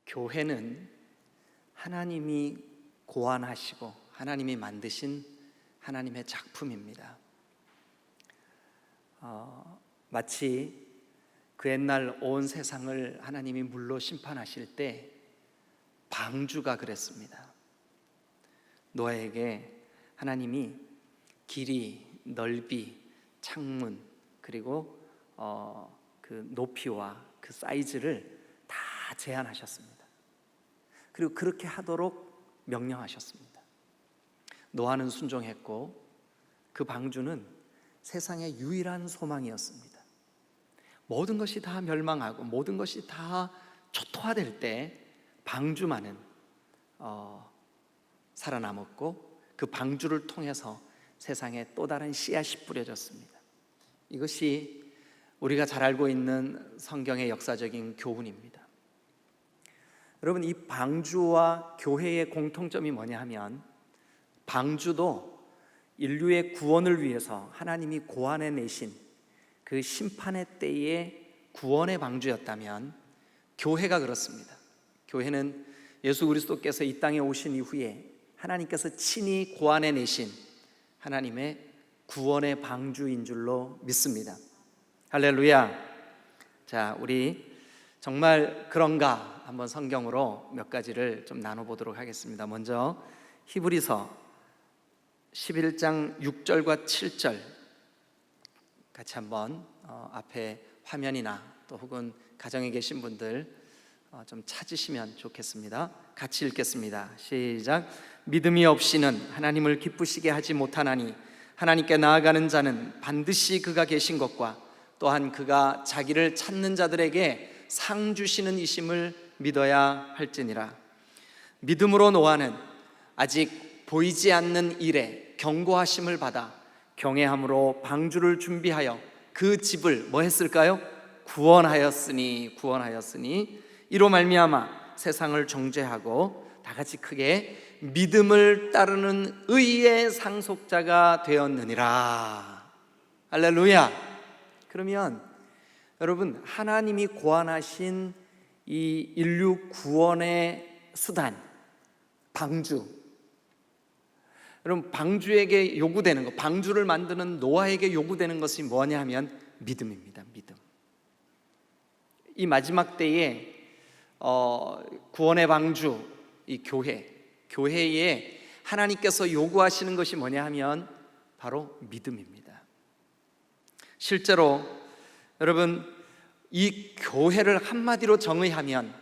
교회는 하나님이 고안하시고 하나님이 만드신 하나님의 작품입니다. 마치 그 옛날 온 세상을 하나님이 물로 심판하실 때 방주가 그랬습니다. 노아에게 하나님이 길이, 넓이, 창문, 그리고 그 높이와 그 사이즈를 다 제한하셨습니다. 그리고 그렇게 하도록 명령하셨습니다. 노아는 순종했고 그 방주는 세상의 유일한 소망이었습니다. 모든 것이 다 멸망하고 모든 것이 다 초토화될 때 방주만은 살아남았고 그 방주를 통해서 세상에 또 다른 씨앗이 뿌려졌습니다. 이것이 우리가 잘 알고 있는 성경의 역사적인 교훈입니다. 여러분, 이 방주와 교회의 공통점이 뭐냐 하면 방주도 인류의 구원을 위해서 하나님이 고안해 내신 그 심판의 때의 구원의 방주였다면 교회가 그렇습니다. 교회는 예수 그리스도께서 이 땅에 오신 이후에 하나님께서 친히 고안해 내신 하나님의 구원의 방주인 줄로 믿습니다. 할렐루야. 자, 우리 정말 그런가 한번 성경으로 몇 가지를 좀 나눠보도록 하겠습니다. 먼저 히브리서 11장 6절과 7절 같이 한번 앞에 화면이나 또 혹은 가정에 계신 분들 좀 찾으시면 좋겠습니다. 같이 읽겠습니다. 시작. 믿음이 없이는 하나님을 기쁘시게 하지 못하나니 하나님께 나아가는 자는 반드시 그가 계신 것과 또한 그가 자기를 찾는 자들에게 상 주시는 이심을 믿어야 할지니라. 믿음으로 노아는 아직 보이지 않는 일에 경고하심을 받아 경외함으로 방주를 준비하여 그 집을 뭐 했을까요? 구원하였으니 이로 말미암아 세상을 정죄하고 다 같이 크게 믿음을 따르는 의의 상속자가 되었느니라. 할렐루야. 그러면 여러분, 하나님이 고안하신 이 인류 구원의 수단 방주, 여러분, 방주에게 요구되는 것, 방주를 만드는 노아에게 요구되는 것이 뭐냐 하면 믿음입니다. 믿음. 이 마지막 때에 구원의 방주, 이 교회에 하나님께서 요구하시는 것이 뭐냐 하면 바로 믿음입니다. 실제로 여러분, 이 교회를 한마디로 정의하면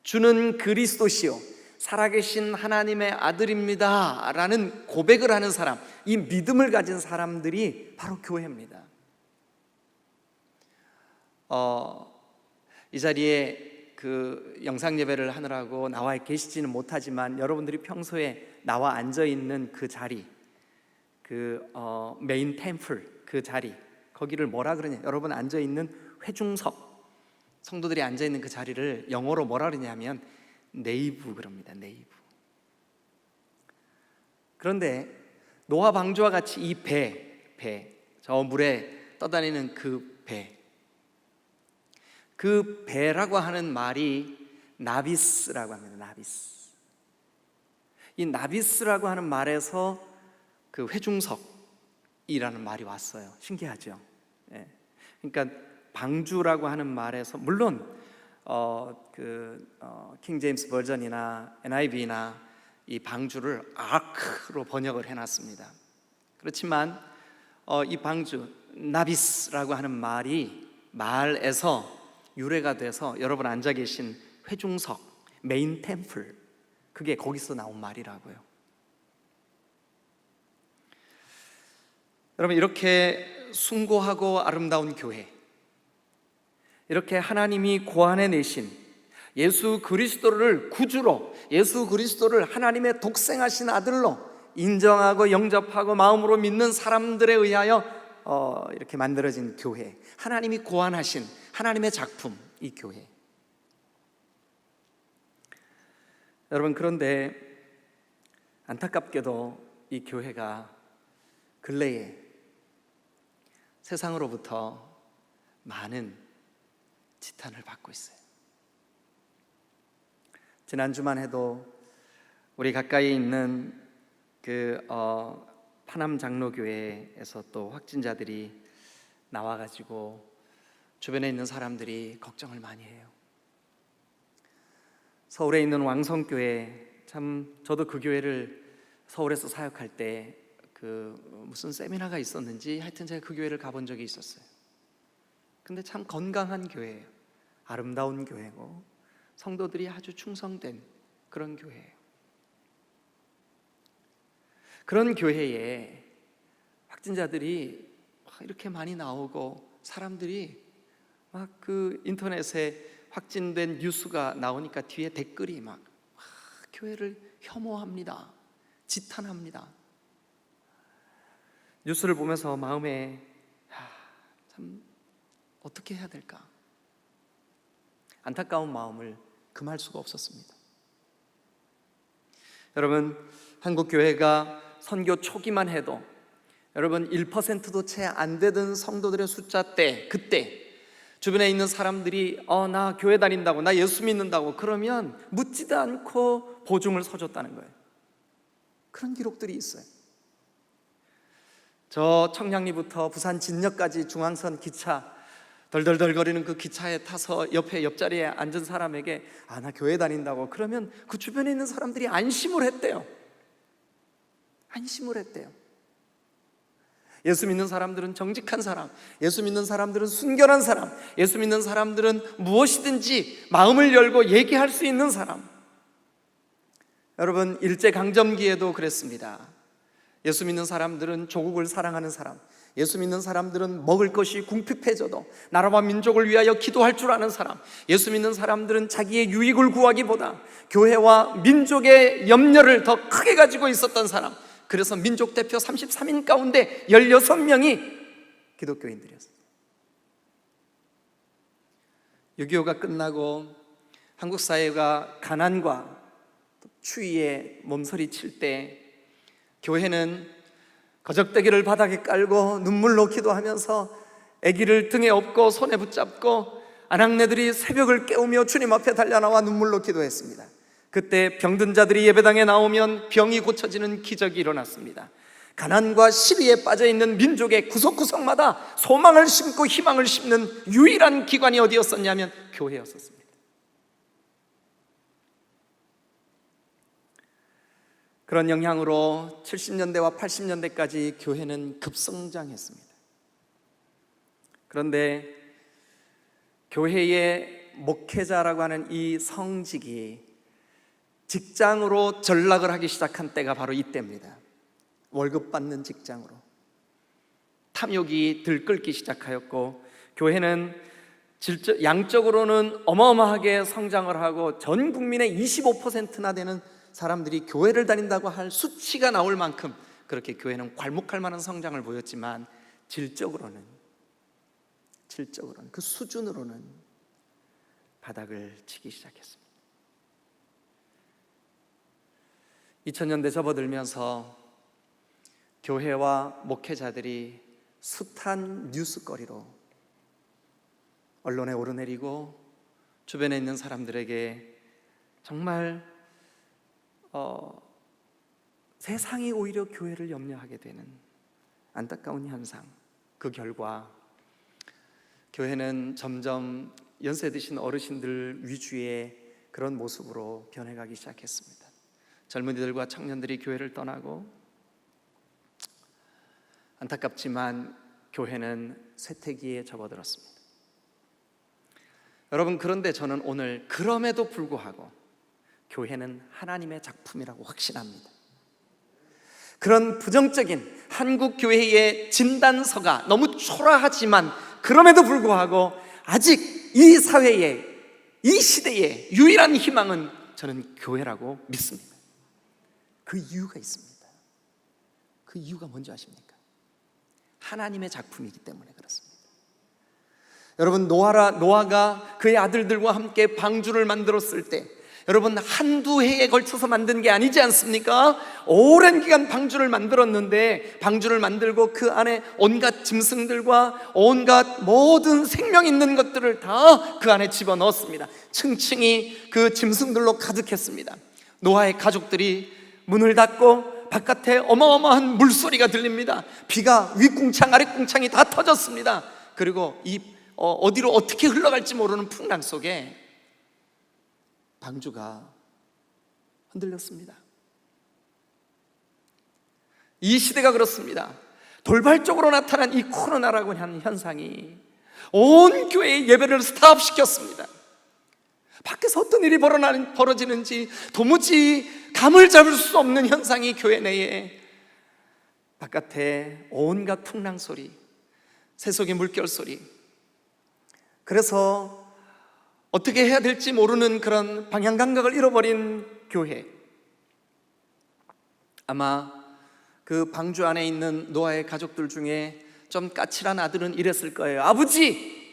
주는 그리스도시요 살아계신 하나님의 아들입니다 라는 고백을 하는 사람, 이 믿음을 가진 사람들이 바로 교회입니다. 이 자리에 그 영상 예배를 하느라고 나와 계시지는 못하지만 여러분들이 평소에 나와 앉아있는 그 자리, 그 메인 템플 그 자리, 거기를 뭐라 그러냐, 여러분 앉아있는 회중석, 성도들이 앉아있는 그 자리를 영어로 뭐라 그러냐면 네이브 그럽니다. 네이브. 그런데 노아 방주와 같이 이 저 물에 떠다니는 그 배라고 하는 말이 나비스라고 합니다. 나비스. 이 나비스라고 하는 말에서 그 회중석이라는 말이 왔어요. 신기하죠? 예. 그러니까 방주라고 하는 말에서 물론 킹 제임스 버전이나 NIV나 이 방주를 아크로 번역을 해놨습니다. 그렇지만 이 방주 나비스라고 하는 말에서 유래가 돼서 여러분 앉아 계신 회중석, 메인 템플, 그게 거기서 나온 말이라고요. 여러분, 이렇게 숭고하고 아름다운 교회, 이렇게 하나님이 고안해 내신 예수 그리스도를 구주로, 예수 그리스도를 하나님의 독생하신 아들로 인정하고 영접하고 마음으로 믿는 사람들에 의하여 이렇게 만들어진 교회, 하나님이 고안하신 하나님의 작품, 이 교회. 여러분, 그런데 안타깝게도 이 교회가 근래에 세상으로부터 많은 지탄을 받고 있어요. 지난주만 해도 우리 가까이 있는 파남 장로교회에서 또 확진자들이 나와가지고 주변에 있는 사람들이 걱정을 많이 해요. 서울에 있는 왕성교회, 참 저도 그 교회를 서울에서 사역할 때 무슨 세미나가 있었는지 하여튼 제가 그 교회를 가본 적이 있었어요. 근데 참 건강한 교회예요. 아름다운 교회고 성도들이 아주 충성된 그런 교회예요. 그런 교회에 확진자들이 이렇게 많이 나오고 사람들이 막 인터넷에 확진된 뉴스가 나오니까 뒤에 댓글이 막 교회를 혐오합니다, 지탄합니다. 뉴스를 보면서 마음에 참 어떻게 해야 될까? 안타까운 마음을 금할 수가 없었습니다. 여러분, 한국 교회가 선교 초기만 해도 여러분 1%도 채 안 되던 성도들의 숫자 그때 주변에 있는 사람들이 나 교회 다닌다고, 나 예수 믿는다고 그러면 묻지도 않고 보증을 서줬다는 거예요. 그런 기록들이 있어요. 저 청량리부터 부산 진역까지 중앙선 기차 덜덜덜거리는 그 기차에 타서 옆자리에 앉은 사람에게 나 교회 다닌다고 그러면 그 주변에 있는 사람들이 안심을 했대요. 안심을 했대요. 예수 믿는 사람들은 정직한 사람, 예수 믿는 사람들은 순결한 사람, 예수 믿는 사람들은 무엇이든지 마음을 열고 얘기할 수 있는 사람. 여러분, 일제강점기에도 그랬습니다. 예수 믿는 사람들은 조국을 사랑하는 사람, 예수 믿는 사람들은 먹을 것이 궁핍해져도 나라와 민족을 위하여 기도할 줄 아는 사람, 예수 믿는 사람들은 자기의 유익을 구하기보다 교회와 민족의 염려를 더 크게 가지고 있었던 사람. 그래서 민족 대표 33인 가운데 16명이 기독교인들이었어요. 6.25가 끝나고 한국 사회가 가난과 추위에 몸서리칠 때 교회는 거적대기를 바닥에 깔고 눈물로 기도하면서 아기를 등에 업고 손에 붙잡고 아낙네들이 새벽을 깨우며 주님 앞에 달려나와 눈물로 기도했습니다. 그때 병든 자들이 예배당에 나오면 병이 고쳐지는 기적이 일어났습니다. 가난과 시비에 빠져있는 민족의 구석구석마다 소망을 심고 희망을 심는 유일한 기관이 어디였었냐면 교회였었습니다. 그런 영향으로 70년대와 80년대까지 교회는 급성장했습니다. 그런데 교회의 목회자라고 하는 이 성직이 직장으로 전락을 하기 시작한 때가 바로 이때입니다. 월급 받는 직장으로 탐욕이 들끓기 시작하였고 교회는 양적으로는 어마어마하게 성장을 하고 전 국민의 25%나 되는 사람들이 교회를 다닌다고 할 수치가 나올 만큼 그렇게 교회는 괄목할 만한 성장을 보였지만 질적으로는 그 수준으로는 바닥을 치기 시작했습니다. 2000년대 접어들면서 교회와 목회자들이 숱한 뉴스거리로 언론에 오르내리고 주변에 있는 사람들에게 정말 세상이 오히려 교회를 염려하게 되는 안타까운 현상. 그 결과 교회는 점점 연세 드신 어르신들 위주의 그런 모습으로 변해가기 시작했습니다. 젊은이들과 청년들이 교회를 떠나고 안타깝지만 교회는 쇠퇴기에 접어들었습니다. 여러분, 그런데 저는 오늘 그럼에도 불구하고 교회는 하나님의 작품이라고 확신합니다. 그런 부정적인 한국 교회의 진단서가 너무 초라하지만 그럼에도 불구하고 아직 이 사회에, 이 시대에 유일한 희망은 저는 교회라고 믿습니다. 그 이유가 있습니다. 그 이유가 뭔지 아십니까? 하나님의 작품이기 때문에 그렇습니다. 여러분, 노아가 그의 아들들과 함께 방주를 만들었을 때 여러분, 한두 해에 걸쳐서 만든 게 아니지 않습니까? 오랜 기간 방주를 만들었는데, 방주를 만들고 그 안에 온갖 짐승들과 온갖 모든 생명 있는 것들을 다 그 안에 집어넣었습니다. 층층이 그 짐승들로 가득했습니다. 노아의 가족들이 문을 닫고 바깥에 어마어마한 물소리가 들립니다. 비가 윗궁창 아랫궁창이 다 터졌습니다. 그리고 어디로 어떻게 흘러갈지 모르는 풍랑 속에 방주가 흔들렸습니다. 이 시대가 그렇습니다. 돌발적으로 나타난 이 코로나라고 하는 현상이 온 교회의 예배를 스탑시켰습니다. 밖에서 어떤 일이 벌어지는지 도무지 감을 잡을 수 없는 현상이 교회 내에, 바깥에 온갖 풍랑 소리, 새속의 물결 소리, 그래서 어떻게 해야 될지 모르는 그런 방향 감각을 잃어버린 교회. 아마 그 방주 안에 있는 노아의 가족들 중에 좀 까칠한 아들은 이랬을 거예요. 아버지,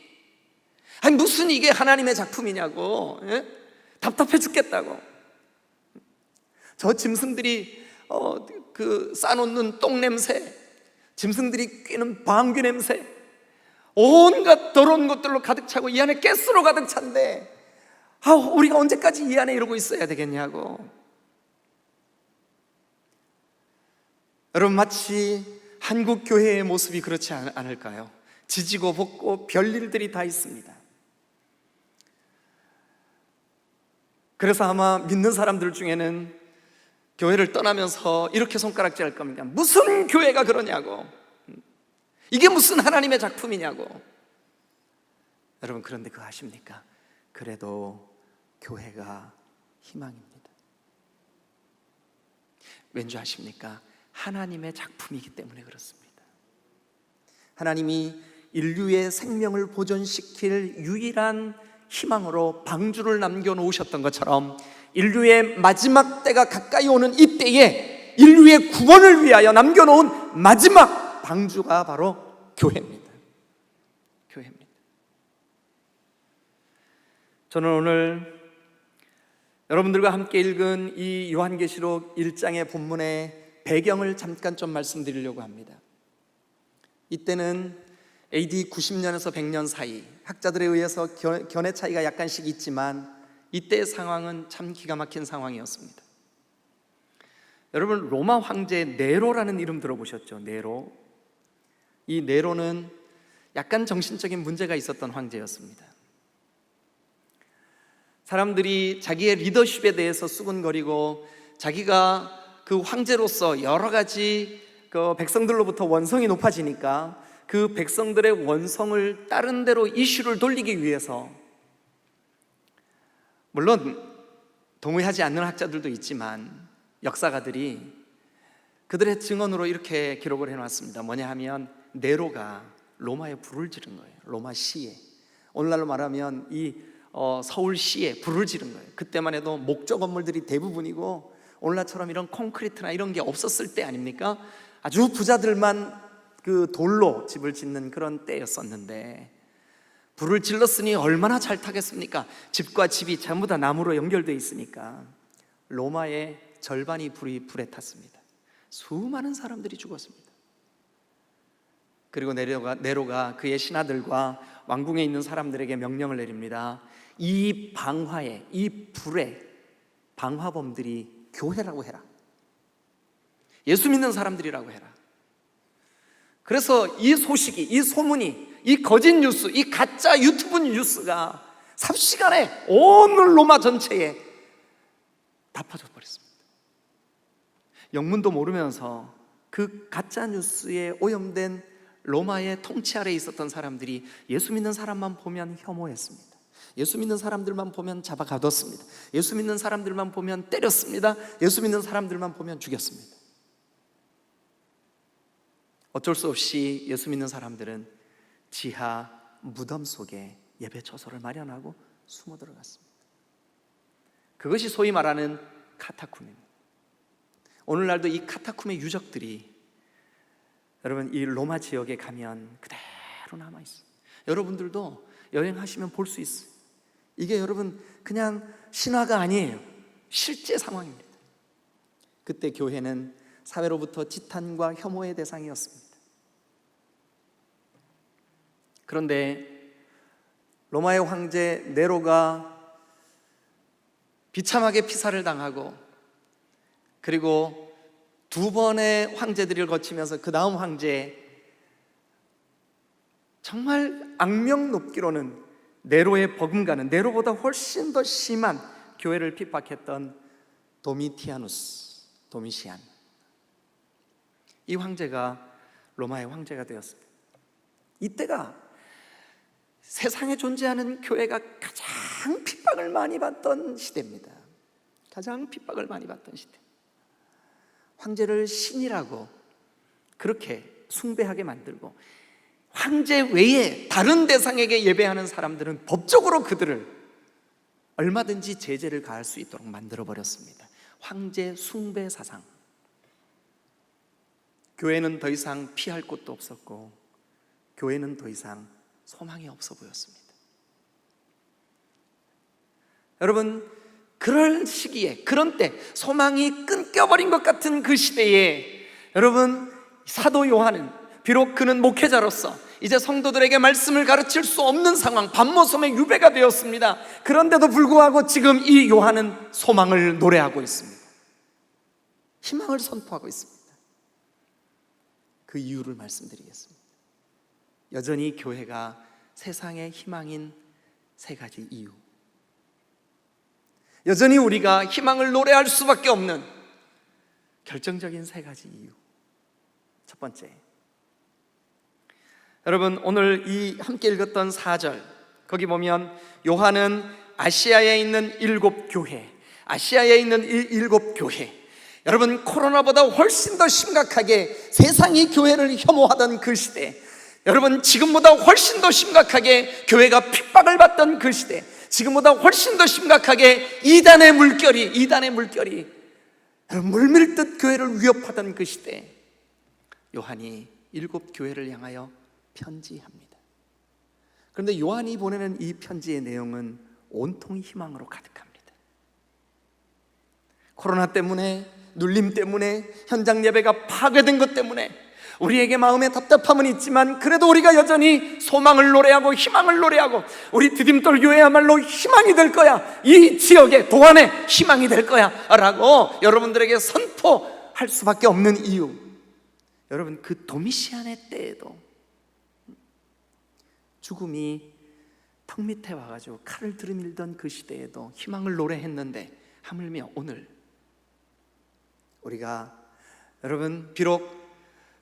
아니 무슨 이게 하나님의 작품이냐고, 예? 답답해 죽겠다고. 저 짐승들이 싸놓는 똥 냄새, 짐승들이 뀌는 방귀 냄새, 온갖 더러운 것들로 가득 차고 이 안에 가스로 가득 찬데, 우리가 언제까지 이 안에 이러고 있어야 되겠냐고. 여러분, 마치 한국 교회의 모습이 그렇지 않을까요? 지지고 볶고 별일들이 다 있습니다. 그래서 아마 믿는 사람들 중에는 교회를 떠나면서 이렇게 손가락질 할 겁니다. 무슨 교회가 그러냐고, 이게 무슨 하나님의 작품이냐고. 여러분, 그런데 그거 아십니까? 그래도 교회가 희망입니다. 왠지 아십니까? 하나님의 작품이기 때문에 그렇습니다. 하나님이 인류의 생명을 보존시킬 유일한 희망으로 방주를 남겨놓으셨던 것처럼, 인류의 마지막 때가 가까이 오는 이때에 인류의 구원을 위하여 남겨놓은 마지막 방주가 바로 교회입니다. 교회입니다. 저는 오늘 여러분들과 함께 읽은 이 요한계시록 1장의 본문의 배경을 잠깐 좀 말씀드리려고 합니다. 이때는 AD 90년에서 100년 사이, 학자들에 의해서 견해 차이가 약간씩 있지만 이때의 상황은 참 기가 막힌 상황이었습니다. 여러분, 로마 황제 네로라는 이름 들어보셨죠? 네로. 이 네로는 약간 정신적인 문제가 있었던 황제였습니다. 사람들이 자기의 리더십에 대해서 수군거리고, 자기가 그 황제로서 여러 가지 그 백성들로부터 원성이 높아지니까 그 백성들의 원성을 다른 데로 이슈를 돌리기 위해서, 물론 동의하지 않는 학자들도 있지만 역사가들이 그들의 증언으로 이렇게 기록을 해놨습니다. 뭐냐 하면, 네로가 로마에 불을 지른 거예요. 로마 시에, 오늘날로 말하면 이 서울시에 불을 지른 거예요. 그때만 해도 목조 건물들이 대부분이고 오늘날처럼 이런 콘크리트나 이런 게 없었을 때 아닙니까? 아주 부자들만 그 돌로 집을 짓는 그런 때였었는데, 불을 질렀으니 얼마나 잘 타겠습니까? 집과 집이 전부 다 나무로 연결되어 있으니까 로마의 절반이 불에 탔습니다. 수많은 사람들이 죽었습니다. 그리고 네로가 그의 신하들과 왕궁에 있는 사람들에게 명령을 내립니다. 이 방화에, 이 불에 방화범들이 교회라고 해라. 예수 믿는 사람들이라고 해라. 그래서 이 소식이, 이 소문이, 이 거짓 뉴스, 이 가짜 유튜브 뉴스가 삽시간에 온 로마 전체에 다 퍼져버렸습니다. 영문도 모르면서 그 가짜 뉴스에 오염된 로마의 통치 아래에 있었던 사람들이 예수 믿는 사람만 보면 혐오했습니다. 예수 믿는 사람들만 보면 잡아 가뒀습니다. 예수 믿는 사람들만 보면 때렸습니다. 예수 믿는 사람들만 보면 죽였습니다. 어쩔 수 없이 예수 믿는 사람들은 지하 무덤 속에 예배 처소를 마련하고 숨어 들어갔습니다. 그것이 소위 말하는 카타쿰입니다. 오늘날도 이 카타쿰의 유적들이 여러분 이 로마 지역에 가면 그대로 남아있어요. 여러분들도 여행하시면 볼 수 있어요. 이게 여러분 그냥 신화가 아니에요. 실제 상황입니다. 그때 교회는 사회로부터 지탄과 혐오의 대상이었습니다. 그런데 로마의 황제 네로가 비참하게 피살을 당하고, 그리고 두 번의 황제들을 거치면서 그 다음 황제, 정말 악명 높기로는 네로의 버금가는, 네로보다 훨씬 더 심한 교회를 핍박했던 도미시안, 이 황제가 로마의 황제가 되었습니다. 이때가 세상에 존재하는 교회가 가장 핍박을 많이 받던 시대입니다. 가장 핍박을 많이 받던 시대. 황제를 신이라고 그렇게 숭배하게 만들고, 황제 외에 다른 대상에게 예배하는 사람들은 법적으로 그들을 얼마든지 제재를 가할 수 있도록 만들어버렸습니다. 황제 숭배 사상. 교회는 더 이상 피할 곳도 없었고, 교회는 더 이상 소망이 없어 보였습니다. 여러분, 그런 시기에, 그런 때 소망이 끊겨버린 것 같은 그 시대에, 여러분, 사도 요한은 비록 그는 목회자로서 이제 성도들에게 말씀을 가르칠 수 없는 상황, 밤모섬의 유배가 되었습니다. 그런데도 불구하고 지금 이 요한은 소망을 노래하고 있습니다. 희망을 선포하고 있습니다. 그 이유를 말씀드리겠습니다. 여전히 교회가 세상의 희망인 세 가지 이유, 여전히 우리가 희망을 노래할 수밖에 없는 결정적인 세 가지 이유. 첫 번째, 여러분, 오늘 이 함께 읽었던 4절, 거기 보면 요한은 아시아에 있는 7교회, 아시아에 있는 7교회, 여러분, 코로나보다 훨씬 더 심각하게 세상이 교회를 혐오하던 그 시대, 여러분, 지금보다 훨씬 더 심각하게 교회가 핍박을 받던 그 시대, 지금보다 훨씬 더 심각하게 이단의 물결이 물밀듯 교회를 위협하던 그 시대, 요한이 7교회를 향하여 편지합니다. 그런데 요한이 보내는 이 편지의 내용은 온통 희망으로 가득합니다. 코로나 때문에, 눌림 때문에, 현장 예배가 파괴된 것 때문에 우리에게 마음에 답답함은 있지만, 그래도 우리가 여전히 소망을 노래하고 희망을 노래하고, 우리 디딤돌 교회야말로 희망이 될 거야, 이 지역의 도안에 희망이 될 거야 라고 여러분들에게 선포할 수밖에 없는 이유, 여러분, 그 도미시안의 때에도 죽음이 턱 밑에 와가지고 칼을 들이밀던 그 시대에도 희망을 노래했는데, 하물며 오늘 우리가, 여러분, 비록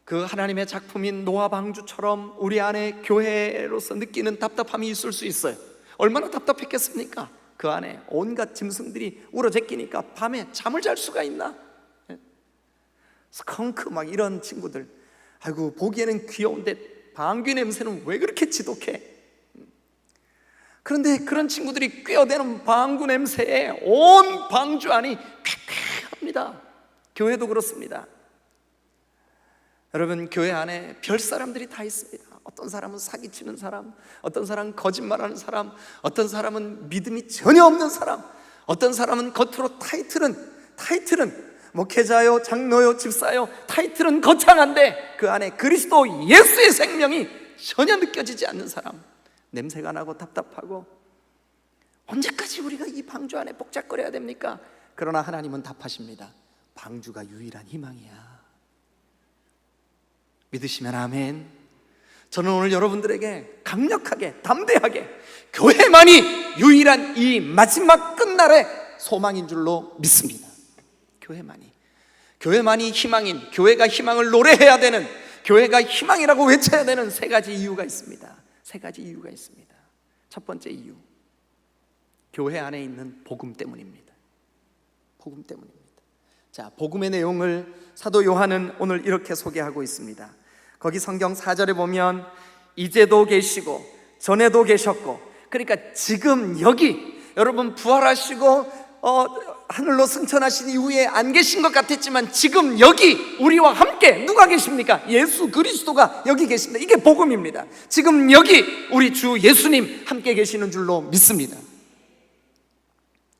그 하나님의 작품인 노아 방주처럼 우리 안에 교회로서 느끼는 답답함이 있을 수 있어요. 얼마나 답답했겠습니까? 그 안에 온갖 짐승들이 울어제끼니까 밤에 잠을 잘 수가 있나? 스컹크 막 이런 친구들, 아이고 보기에는 귀여운데 방귀 냄새는 왜 그렇게 지독해? 그런데 그런 친구들이 꿰어대는 방구 냄새에 온 방주 안이 쾌쾌합니다. 교회도 그렇습니다. 여러분, 교회 안에 별 사람들이 다 있습니다. 어떤 사람은 사기치는 사람, 어떤 사람은 거짓말하는 사람, 어떤 사람은 믿음이 전혀 없는 사람, 어떤 사람은 겉으로 타이틀은 목회자요, 장로요, 집사요, 타이틀은 거창한데 그 안에 그리스도 예수의 생명이 전혀 느껴지지 않는 사람, 냄새가 나고 답답하고, 언제까지 우리가 이 방주 안에 복잡거려야 됩니까? 그러나 하나님은 답하십니다. 방주가 유일한 희망이야. 믿으시면 아멘. 저는 오늘 여러분들에게 강력하게, 담대하게, 교회만이 유일한 이 마지막 끝날의 소망인 줄로 믿습니다. 교회만이 희망인, 교회가 희망을 노래해야 되는, 교회가 희망이라고 외쳐야 되는 세 가지 이유가 있습니다. 세 가지 이유가 있습니다. 첫 번째 이유, 교회 안에 있는 복음 때문입니다. 복음 때문입니다. 자, 복음의 내용을 사도 요한은 오늘 이렇게 소개하고 있습니다. 거기 성경 4절에 보면 이제도 계시고 전에도 계셨고, 그러니까 지금 여기, 여러분, 부활하시고 하늘로 승천하신 이후에 안 계신 것 같았지만 지금 여기 우리와 함께 누가 계십니까? 예수 그리스도가 여기 계십니다. 이게 복음입니다. 지금 여기 우리 주 예수님 함께 계시는 줄로 믿습니다.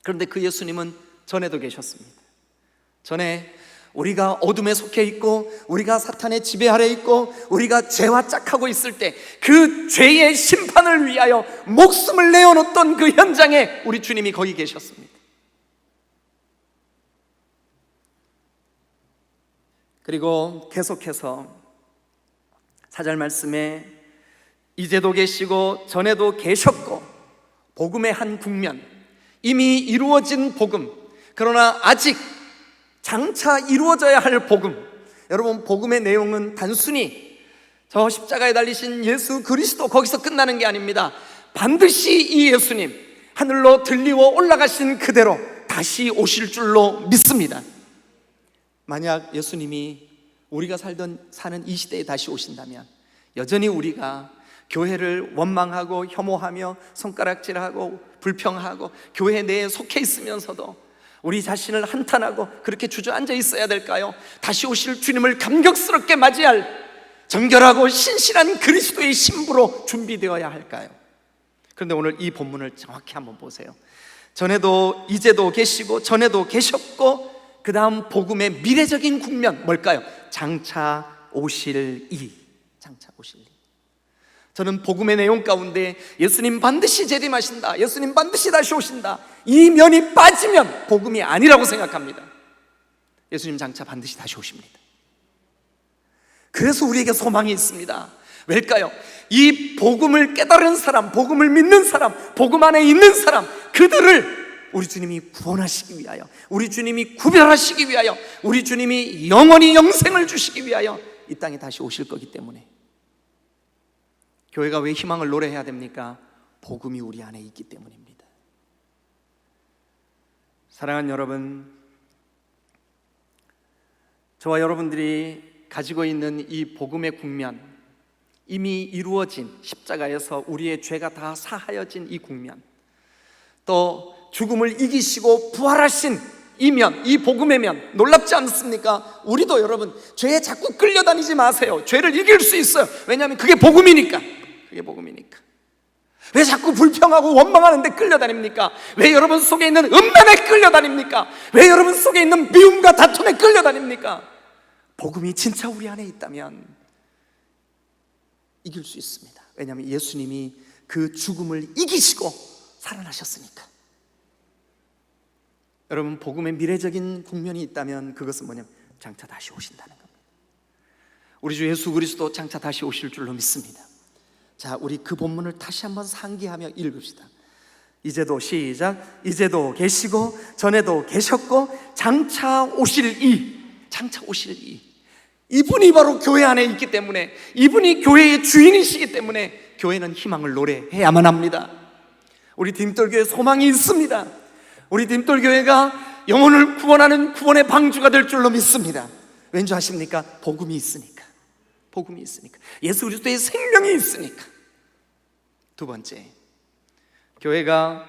그런데 그 예수님은 전에도 계셨습니다. 전에 우리가 어둠에 속해 있고 우리가 사탄의 지배 아래 있고 우리가 죄와 짝하고 있을 때 그 죄의 심판을 위하여 목숨을 내어놓던 그 현장에 우리 주님이 거기 계셨습니다. 그리고 계속해서 4절 말씀에 이제도 계시고 전에도 계셨고 복음의 한 국면, 이미 이루어진 복음, 그러나 아직 장차 이루어져야 할 복음. 여러분, 복음의 내용은 단순히 저 십자가에 달리신 예수 그리스도 거기서 끝나는 게 아닙니다. 반드시 이 예수님 하늘로 들리워 올라가신 그대로 다시 오실 줄로 믿습니다. 만약 예수님이 우리가 사는 이 시대에 다시 오신다면 여전히 우리가 교회를 원망하고 혐오하며 손가락질하고 불평하고 교회 내에 속해 있으면서도 우리 자신을 한탄하고 그렇게 주저앉아 있어야 될까요? 다시 오실 주님을 감격스럽게 맞이할 정결하고 신실한 그리스도의 신부로 준비되어야 할까요? 그런데 오늘 이 본문을 정확히 한번 보세요. 전에도 이제도 계시고 전에도 계셨고 그 다음 복음의 미래적인 국면 뭘까요? 장차 오실 이. 장차 오실 이. 저는 복음의 내용 가운데 예수님 반드시 재림하신다, 예수님 반드시 다시 오신다, 이 면이 빠지면 복음이 아니라고 생각합니다. 예수님 장차 반드시 다시 오십니다. 그래서 우리에게 소망이 있습니다. 왜일까요? 이 복음을 깨달은 사람, 복음을 믿는 사람, 복음 안에 있는 사람, 그들을 우리 주님이 구원하시기 위하여, 우리 주님이 구별하시기 위하여, 우리 주님이 영원히 영생을 주시기 위하여 이 땅에 다시 오실 거기 때문에. 교회가 왜 희망을 노래해야 됩니까? 복음이 우리 안에 있기 때문입니다. 사랑하는 여러분, 저와 여러분들이 가지고 있는 이 복음의 국면, 이미 이루어진 십자가에서 우리의 죄가 다 사하여진 이 국면, 또 죽음을 이기시고 부활하신 이 면, 이 복음의 면, 놀랍지 않습니까? 우리도 여러분 죄에 자꾸 끌려다니지 마세요. 죄를 이길 수 있어요. 왜냐하면 그게 복음이니까. 그게 복음이니까. 왜 자꾸 불평하고 원망하는데 끌려다닙니까? 왜 여러분 속에 있는 음란에 끌려다닙니까? 왜 여러분 속에 있는 미움과 다툼에 끌려다닙니까? 복음이 진짜 우리 안에 있다면 이길 수 있습니다. 왜냐하면 예수님이 그 죽음을 이기시고 살아나셨으니까. 여러분, 복음의 미래적인 국면이 있다면 그것은 뭐냐면 장차 다시 오신다는 겁니다. 우리 주 예수 그리스도 장차 다시 오실 줄로 믿습니다. 자, 우리 그 본문을 다시 한번 상기하며 읽읍시다. 이제도 시작. 이제도 계시고 전에도 계셨고 장차 오실 이. 장차 오실 이. 이분이 바로 교회 안에 있기 때문에, 이분이 교회의 주인이시기 때문에 교회는 희망을 노래해야만 합니다. 우리 디딤돌교회 소망이 있습니다. 우리 디딤돌교회가 영혼을 구원하는 구원의 방주가 될 줄로 믿습니다. 왠지 아십니까? 복음이 있으니까. 복음이 있으니까. 예수 그리스도의 생명이 있으니까. 두 번째, 교회가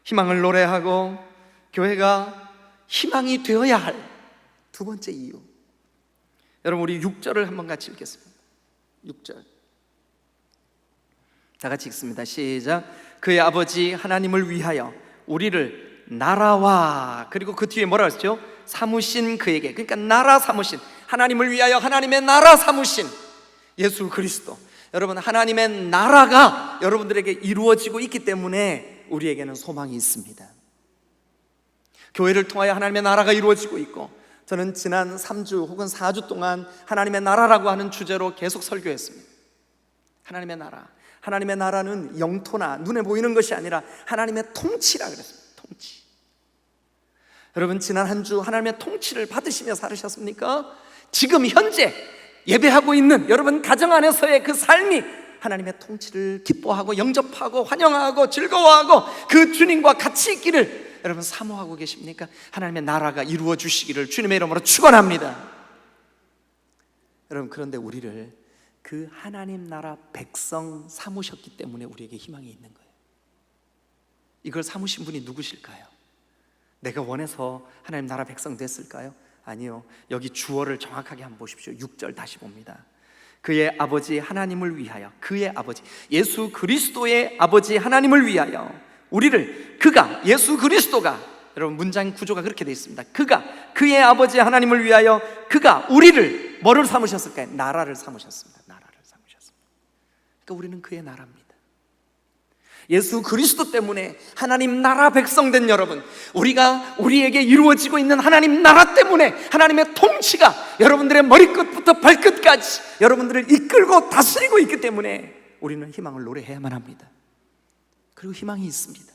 희망을 노래하고 교회가 희망이 되어야 할 두 번째 이유. 여러분, 우리 6절을 한번 같이 읽겠습니다. 6절 다 같이 읽습니다. 시작. 그의 아버지 하나님을 위하여 우리를 나라와, 그리고 그 뒤에 뭐라 했죠? 삼으신 그에게. 그러니까 나라 삼으신, 하나님을 위하여 하나님의 나라 삼으신 예수 그리스도. 여러분, 하나님의 나라가 여러분들에게 이루어지고 있기 때문에 우리에게는 소망이 있습니다. 교회를 통하여 하나님의 나라가 이루어지고 있고, 저는 지난 3주 혹은 4주 동안 하나님의 나라라고 하는 주제로 계속 설교했습니다. 하나님의 나라. 하나님의 나라는 영토나 눈에 보이는 것이 아니라 하나님의 통치라 그랬습니다. 통치. 여러분, 지난 한 주 하나님의 통치를 받으시며 살으셨습니까? 지금 현재 예배하고 있는 여러분 가정 안에서의 그 삶이 하나님의 통치를 기뻐하고 영접하고 환영하고 즐거워하고 그 주님과 같이 있기를 여러분 사모하고 계십니까? 하나님의 나라가 이루어 주시기를 주님의 이름으로 축원합니다. 여러분, 그런데 우리를 그 하나님 나라 백성 삼으셨기 때문에 우리에게 희망이 있는 거예요. 이걸 삼으신 분이 누구실까요? 내가 원해서 하나님 나라 백성 됐을까요? 아니요. 여기 주어를 정확하게 한번 보십시오. 6절 다시 봅니다. 그의 아버지 하나님을 위하여, 그의 아버지 예수 그리스도의 아버지 하나님을 위하여 그가, 예수 그리스도가, 여러분 문장 구조가 그렇게 되어 있습니다. 그의 아버지 하나님을 위하여 그가 우리를 뭐를 삼으셨을까요? 나라를 삼으셨습니다. 나라를 삼으셨습니다. 그러니까 우리는 그의 나라입니다. 예수 그리스도 때문에 하나님 나라 백성 된 여러분, 우리에게 이루어지고 있는 하나님 나라 때문에 하나님의 통치가 여러분들의 머리끝부터 발끝까지 여러분들을 이끌고 다스리고 있기 때문에 우리는 희망을 노래해야만 합니다. 그리고 희망이 있습니다.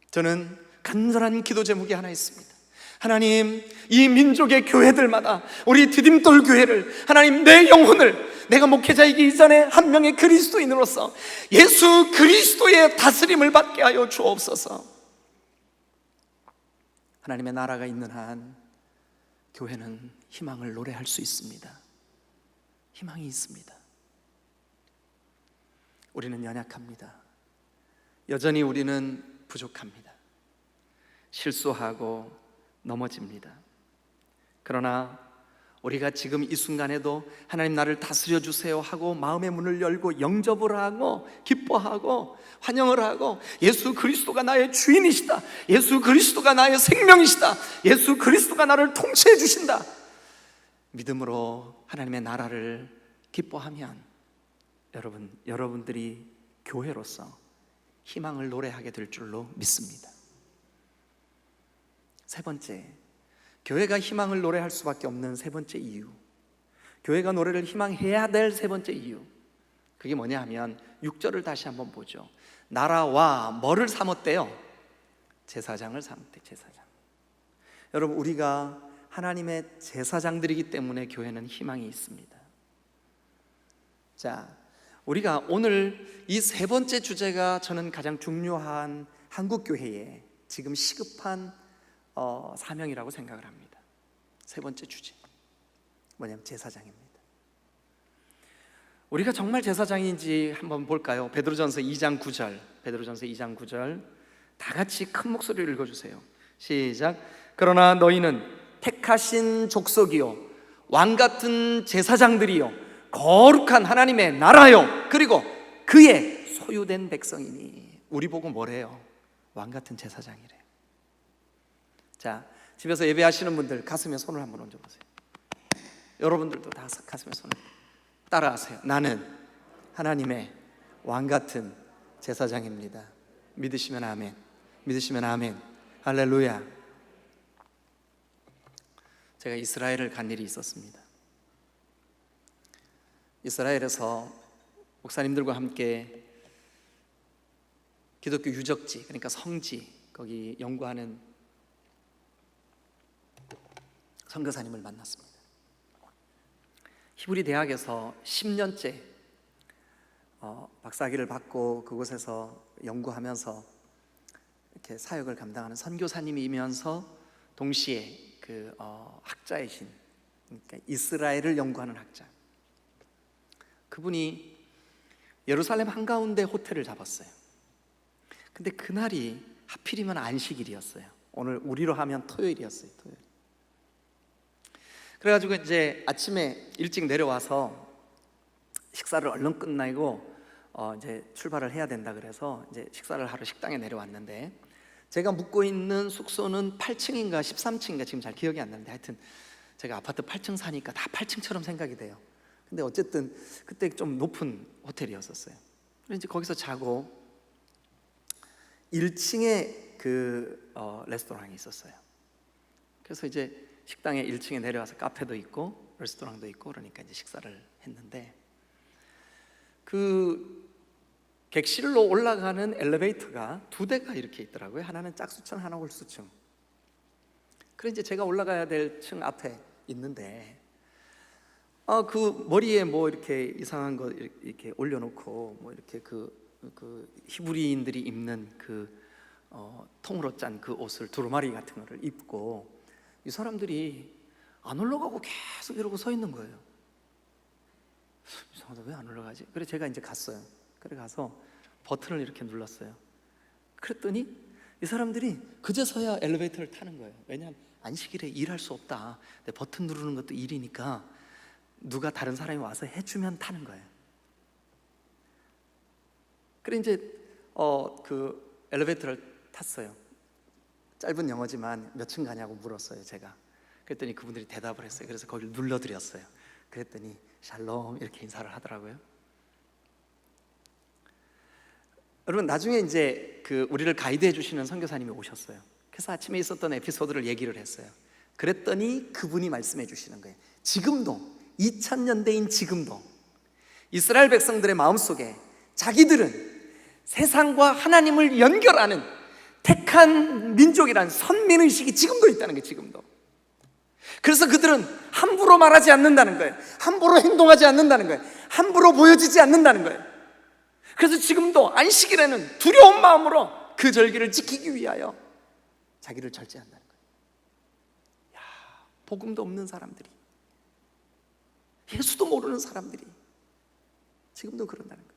저는 간절한 기도 제목이 하나 있습니다. 하나님, 이 민족의 교회들마다 우리 디딤돌 교회를, 하나님 내 영혼을 내가 목회자이기 이전에 한 명의 그리스도인으로서 예수 그리스도의 다스림을 받게 하여 주옵소서. 하나님의 나라가 있는 한 교회는 희망을 노래할 수 있습니다. 희망이 있습니다. 우리는 연약합니다. 여전히 우리는 부족합니다. 실수하고 넘어집니다. 그러나 우리가 지금 이 순간에도 하나님 나를 다스려 주세요 하고 마음의 문을 열고 영접을 하고 기뻐하고 환영을 하고 예수 그리스도가 나의 주인이시다, 예수 그리스도가 나의 생명이시다, 예수 그리스도가 나를 통치해 주신다, 믿음으로 하나님의 나라를 기뻐하면 여러분들이 교회로서 희망을 노래하게 될 줄로 믿습니다. 세 번째, 교회가 희망을 노래할 수밖에 없는 세 번째 이유, 교회가 노래를 희망해야 될 세 번째 이유, 그게 뭐냐 하면 6절을 다시 한번 보죠. 나라와 뭐를 삼았대요? 제사장을 삼았대. 제사장. 여러분, 우리가 하나님의 제사장들이기 때문에 교회는 희망이 있습니다. 자, 우리가 오늘 이 세 번째 주제가 저는 가장 중요한 한국교회에 지금 시급한 사명이라고 생각을 합니다. 세 번째 주제 뭐냐면 제사장입니다. 우리가 정말 제사장인지 한번 볼까요? 베드로전서 2장 9절, 베드로전서 2장 9절 다 같이 큰 목소리로 읽어주세요. 시작. 그러나 너희는 택하신 족속이요 왕같은 제사장들이요 거룩한 하나님의 나라요 그리고 그의 소유된 백성이니. 우리 보고 뭐래요? 왕같은 제사장이래요. 자, 집에서 예배하시는 분들 가슴에 손을 한번 얹어보세요. 여러분들도 다 가슴에 손을 따라하세요. 나는 하나님의 왕같은 제사장입니다. 믿으시면 아멘. 믿으시면 아멘. 할렐루야. 제가 이스라엘을 간 일이 있었습니다. 이스라엘에서 목사님들과 함께 기독교 유적지, 그러니까 성지, 거기 연구하는 선교사님을 만났습니다. 히브리 대학에서 10년째 박사학위를 받고 그곳에서 연구하면서 이렇게 사역을 감당하는 선교사님이면서 동시에 그 학자이신, 그러니까 이스라엘을 연구하는 학자, 그분이 예루살렘 한가운데 호텔을 잡았어요. 근데 그날이 하필이면 안식일이었어요. 오늘 우리로 하면 토요일이었어요. 토요일. 그래가지고 이제 아침에 일찍 내려와서 식사를 얼른 끝내고 이제 출발을 해야 된다 그래서 이제 식사를 하러 식당에 내려왔는데, 제가 묵고 있는 숙소는 8층인가 13층인가 지금 잘 기억이 안 나는데, 하여튼 제가 아파트 8층 사니까 다 8층처럼 생각이 돼요. 근데 어쨌든 그때 좀 높은 호텔이었었어요. 그래서 이제 거기서 자고 1층에 그 레스토랑이 있었어요. 그래서 이제 식당에 1층에 내려와서 카페도 있고 레스토랑도 있고 그러니까 이제 식사를 했는데, 그 객실로 올라가는 엘리베이터가 두 대가 이렇게 있더라고요. 하나는 짝수층, 하나 홀수층. 그래서 이제 제가 올라가야 될 층 앞에 있는데 그 머리에 뭐 이렇게 이상한 거 이렇게 올려놓고 뭐 이렇게 그 히브리인들이 입는 그 통으로 짠 그 옷을, 두루마리 같은 거를 입고 이 사람들이 안 올라가고 계속 이러고 서 있는 거예요. 이상하다, 왜 안 올라가지? 그래서 제가 이제 갔어요. 그래 가서 버튼을 이렇게 눌렀어요. 그랬더니 이 사람들이 그제서야 엘리베이터를 타는 거예요. 왜냐하면 안식일에 일할 수 없다. 근데 버튼 누르는 것도 일이니까 누가 다른 사람이 와서 해주면 타는 거예요. 그래 이제 그 엘리베이터를 탔어요. 짧은 영어지만 몇 층 가냐고 물었어요, 제가. 그랬더니 그분들이 대답을 했어요. 그래서 거기를 눌러드렸어요. 그랬더니 샬롬 이렇게 인사를 하더라고요. 여러분, 나중에 이제 그 우리를 가이드해 주시는 선교사님이 오셨어요. 그래서 아침에 있었던 에피소드를 얘기를 했어요. 그랬더니 그분이 말씀해 주시는 거예요. 지금도 2000년대인 지금도 이스라엘 백성들의 마음속에 자기들은 세상과 하나님을 연결하는 택한 민족이라는 선민의식이 지금도 있다는 거예요. 지금도. 그래서 그들은 함부로 말하지 않는다는 거예요. 함부로 행동하지 않는다는 거예요. 함부로 보여지지 않는다는 거예요. 그래서 지금도 안식일에는 두려운 마음으로 그 절기를 지키기 위하여 자기를 절제한다는 거예요. 야, 복음도 없는 사람들이, 예수도 모르는 사람들이 지금도 그런다는 거예요.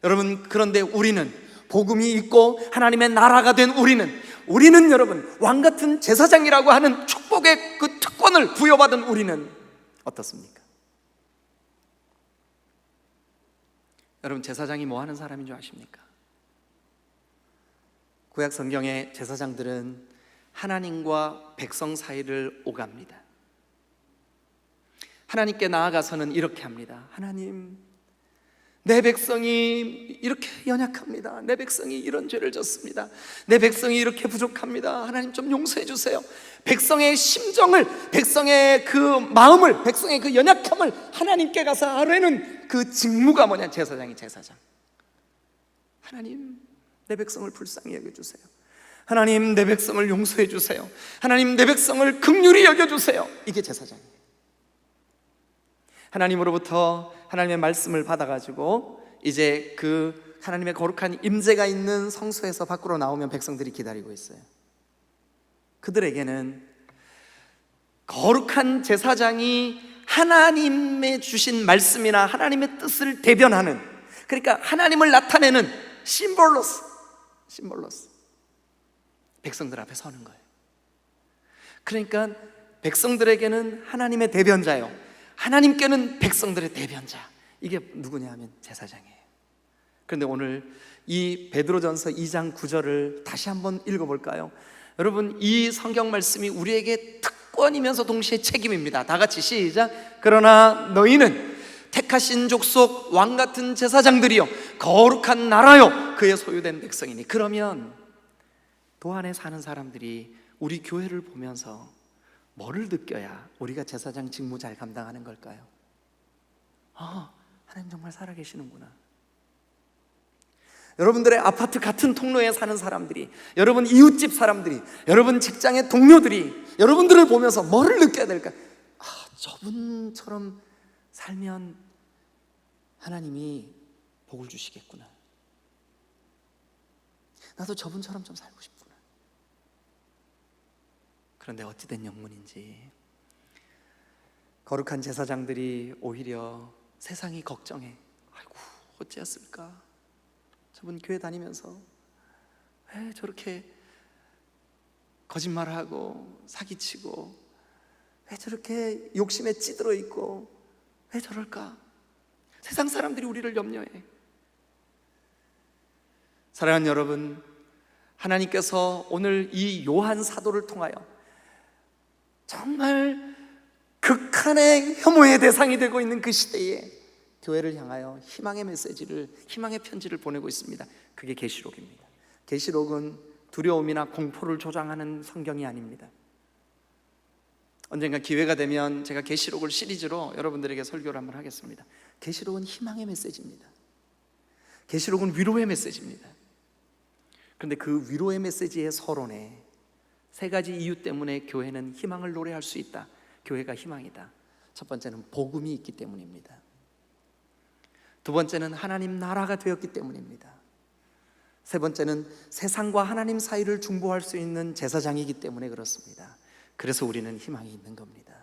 여러분, 그런데 우리는 복음이 있고 하나님의 나라가 된 우리는 여러분 왕같은 제사장이라고 하는 축복의 그 특권을 부여받은 우리는 어떻습니까? 여러분, 제사장이 뭐 하는 사람인 줄 아십니까? 구약 성경의 제사장들은 하나님과 백성 사이를 오갑니다. 하나님께 나아가서는 이렇게 합니다. 하나님, 내 백성이 이렇게 연약합니다. 내 백성이 이런 죄를 졌습니다. 내 백성이 이렇게 부족합니다. 하나님 좀 용서해 주세요. 백성의 심정을, 백성의 그 마음을, 백성의 그 연약함을 하나님께 가서 아뢰는 그 직무가 뭐냐? 제사장이 제사장. 하나님, 내 백성을 불쌍히 여겨주세요. 하나님, 내 백성을 용서해 주세요. 하나님, 내 백성을 긍휼히 여겨주세요. 이게 제사장이에요. 하나님으로부터 하나님의 말씀을 받아가지고 이제 그 하나님의 거룩한 임재가 있는 성소에서 밖으로 나오면 백성들이 기다리고 있어요. 그들에게는 거룩한 제사장이 하나님의 주신 말씀이나 하나님의 뜻을 대변하는, 그러니까 하나님을 나타내는 심볼로스 백성들 앞에 서는 거예요. 그러니까 백성들에게는 하나님의 대변자요, 하나님께는 백성들의 대변자. 이게 누구냐 하면 제사장이에요. 그런데 오늘 이 베드로전서 2장 9절을 다시 한번 읽어볼까요? 여러분, 이 성경 말씀이 우리에게 특권이면서 동시에 책임입니다. 다 같이 시작. 그러나 너희는 택하신 족속 왕같은 제사장들이요 거룩한 나라요 그의 소유된 백성이니. 그러면 도안에 사는 사람들이 우리 교회를 보면서 뭐를 느껴야 우리가 제사장 직무 잘 감당하는 걸까요? 하나님 정말 살아계시는구나. 여러분들의 아파트 같은 통로에 사는 사람들이, 여러분 이웃집 사람들이, 여러분 직장의 동료들이 여러분들을 보면서 뭐를 느껴야 될까? 저분처럼 살면 하나님이 복을 주시겠구나. 나도 저분처럼 좀 살고 싶구나. 그런데 어찌된 영문인지 거룩한 제사장들이 오히려 세상이 걱정해. 아이고, 어찌했을까? 저분 교회 다니면서 왜 저렇게 거짓말하고 사기치고, 왜 저렇게 욕심에 찌들어 있고, 왜 저럴까? 세상 사람들이 우리를 염려해. 사랑하는 여러분, 하나님께서 오늘 이 요한 사도를 통하여 정말 극한의 혐오의 대상이 되고 있는 그 시대에 교회를 향하여 희망의 메시지를, 희망의 편지를 보내고 있습니다. 그게 계시록입니다. 계시록은 두려움이나 공포를 조장하는 성경이 아닙니다. 언젠가 기회가 되면 제가 계시록을 시리즈로 여러분들에게 설교를 한번 하겠습니다. 계시록은 희망의 메시지입니다. 계시록은 위로의 메시지입니다. 그런데 그 위로의 메시지의 서론에 세 가지 이유 때문에 교회는 희망을 노래할 수 있다. 교회가 희망이다. 첫 번째는 복음이 있기 때문입니다. 두 번째는 하나님 나라가 되었기 때문입니다. 세 번째는 세상과 하나님 사이를 중보할 수 있는 제사장이기 때문에 그렇습니다. 그래서 우리는 희망이 있는 겁니다.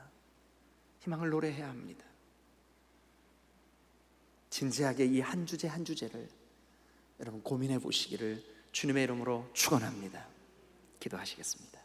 희망을 노래해야 합니다. 진지하게 이 한 주제 한 주제를 여러분 고민해 보시기를 주님의 이름으로 축원합니다. 기도하시겠습니다.